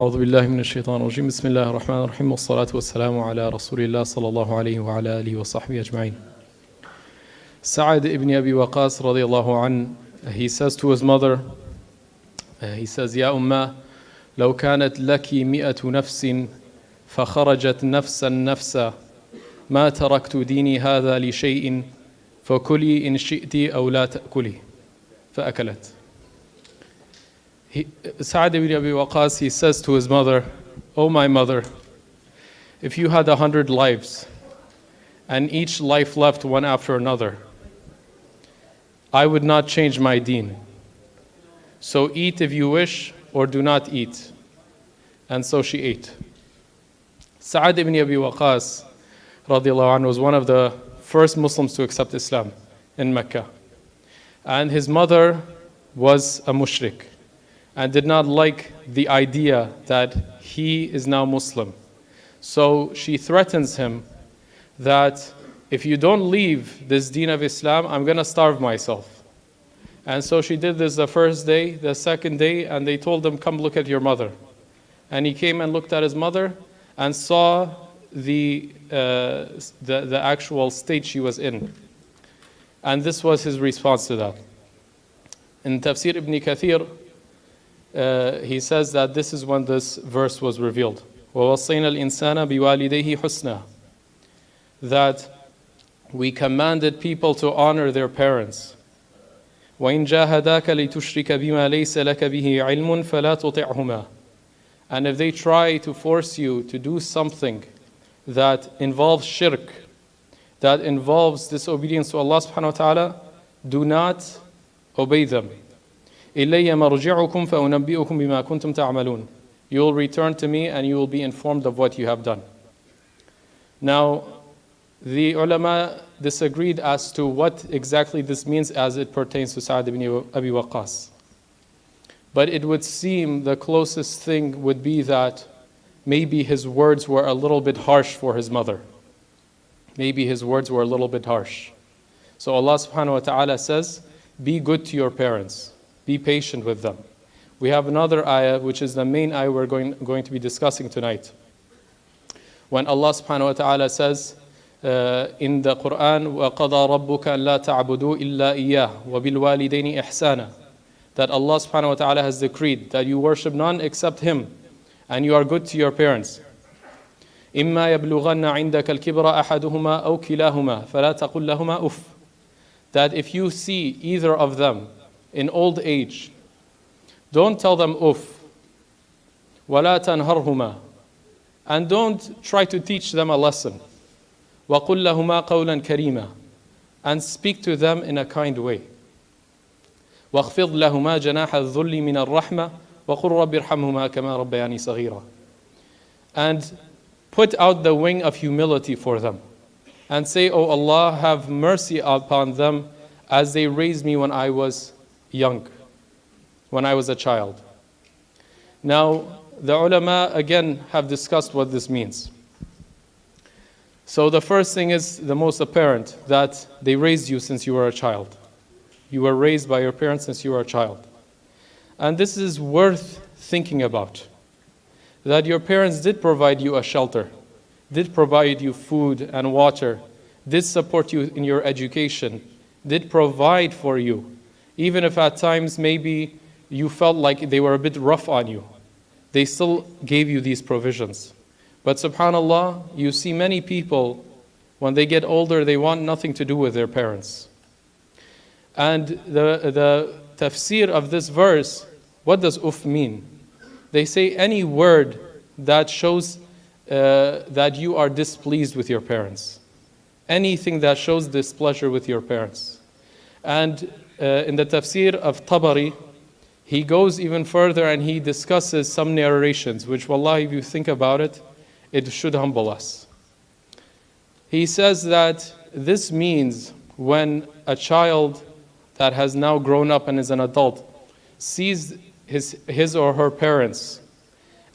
أعوذ بالله من الشيطان الرجيم بسم الله الرحمن الرحيم والصلاة والسلام على رسول الله صلى الله عليه وعلى آله وصحبه أجمعين. Sa'ad ibn Abi Waqas radiallahu an, he says to his mother, he says, يا أمّا لو كانت لك 100 نفس فخرجت نفسا نفسا ما تركت ديني هذا لشيء فكلي إن شئت أو لا تأكلي فأكلت. Sa'ad ibn Abi Waqas, he says to his mother, "O my mother, if you had 100 lives, and each life left one after another, I would not change my deen. So eat if you wish, or do not eat." And so she ate. Sa'ad ibn Abi Waqas, radiallahu anhu, was one of the first Muslims to accept Islam in Mecca. And his mother was a mushrik, and did not like the idea that he is now Muslim. So she threatens him that if you don't leave this deen of Islam, I'm going to starve myself. And so she did this the first day, the second day, and they told him, "Come look at your mother." And he came and looked at his mother and saw the actual state she was in. And this was his response to that. In Tafsir Ibn Kathir, he says that this is when this verse was revealed. وَوَصَّيْنَا الْإِنسَانَ بِوَالِدَيْهِ حُسْنًا, that we commanded people to honor their parents. وَإِنْ جَاهَدَاكَ لِتُشْرِكَ بِمَا لَيْسَ لَكَ بِهِ عِلْمٌ فَلَا تُطِعْهُمَا. And if they try to force you to do something that involves shirk, that involves disobedience to Allah subhanahu wa ta'ala, do not obey them. إِلَيَّ مَرْجِعُكُمْ فَأُنَبِّئُكُمْ بِمَا كُنْتُمْ تَعْمَلُونَ. You will return to me and you will be informed of what you have done. Now, the ulama disagreed as to what exactly this means as it pertains to Sa'ad ibn Abi Waqqas. But it would seem the closest thing would be that maybe his words were a little bit harsh for his mother. Maybe his words were a little bit harsh. So Allah subhanahu wa ta'ala says, be good to your parents. Be patient with them. We have another ayah, which is the main ayah we're going to be discussing tonight. When Allah subhanahu wa ta'ala says in the Quran, وَقَضَى رَبُّكَ أَن لَا تَعْبُدُوا إِلَّا إِيَّاهُ وَبِالْوَالِدَيْنِ إِحْسَانًا, that Allah subhanahu wa ta'ala has decreed that you worship none except Him, and you are good to your parents. إِمَّا يَبْلُغَنَّ عِنْدَكَ الْكِبْرَ أَحَدُهُمَا أَوْ كِلَاهُمَا فَلَا تَقُلْ لَهُمَا أُفٍّ. That if you see either of them in old age, don't tell them uff. وَلَا تَنْهَرْهُمَا. And don't try to teach them a lesson. وَقُلْ لَهُمَا قَوْلًا كَرِيمًا. And speak to them in a kind way. وَاخْفِضْ لَهُمَا جَنَاحَ الذُّلِّ مِنَ الرَّحْمَةِ وَقُلْ رَبِّ ارْحَمْهُمَا كَمَا رَبَّيَانِي صَغِيرًا. And put out the wing of humility for them. And say, "O Allah, have mercy upon them as they raised me when I was young, when I was a child." Now, the ulama again have discussed what this means. So the first thing is the most apparent, that they raised you since you were a child. You were raised by your parents since you were a child. And this is worth thinking about, that your parents did provide you a shelter, did provide you food and water, did support you in your education, did provide for you. Even if at times maybe you felt like they were a bit rough on you, they still gave you these provisions. But subhanAllah, you see many people, when they get older, they want nothing to do with their parents. And the tafsir of this verse, what does uff mean? They say any word that shows that you are displeased with your parents. Anything that shows displeasure with your parents. And in the tafsir of Tabari, he goes even further and he discusses some narrations, which wallahi, if you think about it, it should humble us. He says that this means when a child that has now grown up and is an adult sees his or her parents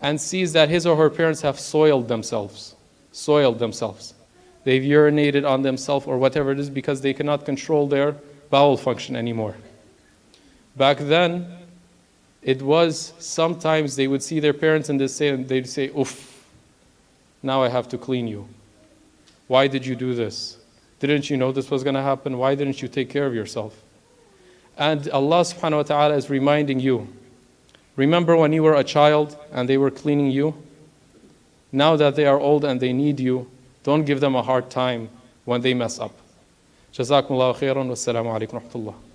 and sees that his or her parents have soiled themselves. They've urinated on themselves or whatever it is because they cannot control their bowel function anymore. Back then, It was sometimes they would see their parents and they'd say, oof, now I have to clean you. Why did you do this? Didn't you know this was going to happen? Why didn't you take care of yourself? And Allah subhanahu wa ta'ala is reminding you, remember when you were a child and they were cleaning you? Now that they are old and they need you, don't give them a hard time when they mess up. Jazakumullahu khairan. Wassalamu alaikum wa rahmatullah.